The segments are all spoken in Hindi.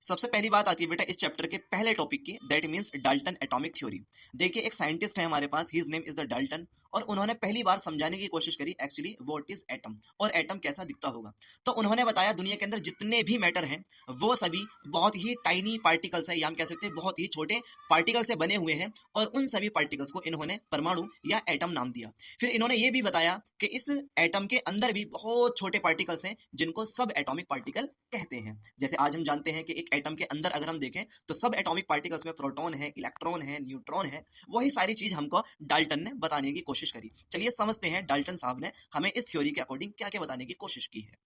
सबसे पहली बात आती है बेटा इस चैप्टर के पहले टॉपिक की, that means Dalton atomic theory. देखिए एक साइंटिस्ट है हमारे पास, his name is the Dalton, और उन्होंने पहली बार समझाने की कोशिश करी एक्चुअली व्हाट इज एटम और एटम कैसा दिखता होगा। तो उन्होंने बताया दुनिया के अंदर जितने भी मैटर हैं वो सभी बहुत ही टाइनी पार्टिकल्स है, या हम कह सकते हैं बहुत ही छोटे पार्टिकल से बने हुए हैं, और उन सभी पार्टिकल्स को इन्होंने परमाणु या एटम नाम दिया। फिर इन्होंने ये भी बताया कि इस एटम के अंदर भी बहुत छोटे पार्टिकल्स हैं जिनको सब एटॉमिक पार्टिकल कहते हैं। जैसे आज हम जानते हैं कि एक एटम के अंदर अगर हम देखें तो सब एटॉमिक पार्टिकल्स में प्रोटॉन है, इलेक्ट्रॉन है, न्यूट्रॉन है, वही सारी चीज हमको डाल्टन ने बताने की कोशिश करी। चलिए समझते हैं डाल्टन साहब ने हमें इस थ्योरी के अकॉर्डिंग क्या क्या बताने की कोशिश की है।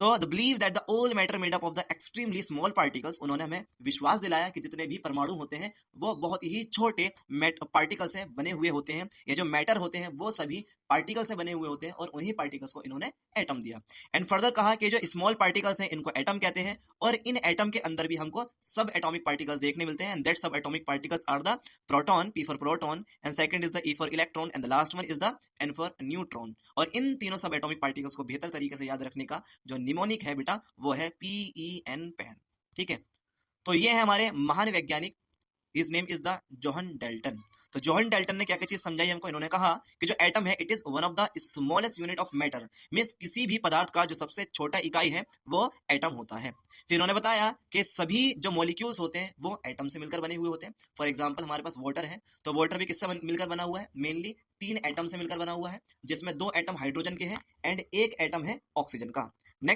तो the believe that the all matter made up of the extremely small particles, उन्होंने हमें विश्वास दिलाया कि जितने भी परमाणु होते हैं वो बहुत ही छोटे पार्टिकल से बने हुए होते हैं। ये जो मैटर होते हैं वो सभी पार्टिकल से बने हुए होते हैं, और उन्हीं पार्टिकल्स को इन्होंने एटम दिया। एंड फर्दर कहा कि जो स्मॉल पार्टिकल्स हैं इनको एटम कहते हैं, और इन एटम के अंदर भी हमको सब एटॉमिक पार्टिकल्स देखने मिलते हैं। And that subatomic particles are the proton, P for proton, and second is the E for electron, and the last one is the N for neutron. और इन तीनों सब एटॉमिक पार्टिकल्स को बेहतर तरीके से याद रखने का जो निमोनिक है बेटा वो है PEN, पेन। ठीक है, तो ये है हमारे महान वैज्ञानिक, his name is the Johan Dalton. तो जोहन डाल्टन ने क्या क्या चीज समझाई हमको, इन्होंने कहा कि जो एटम है it is one of the smallest unit of matter, means किसी भी पदार्थ का जो सबसे छोटा इकाई है वो एटम होता है। फिर उन्होंने बताया कि सभी जो मॉलिक्यूल्स होते हैं वो एटम से मिलकर बने हुए होते हैं। फॉर एग्जांपल हमारे पास वाटर है, तो वाटर भी किससे मिलकर बना हुआ है, मेनली 3 एटम से मिलकर बना हुआ है, जिसमें 2 एटम हाइड्रोजन के हैं एंड 1 एटम है ऑक्सीजन का। नेक्स्ट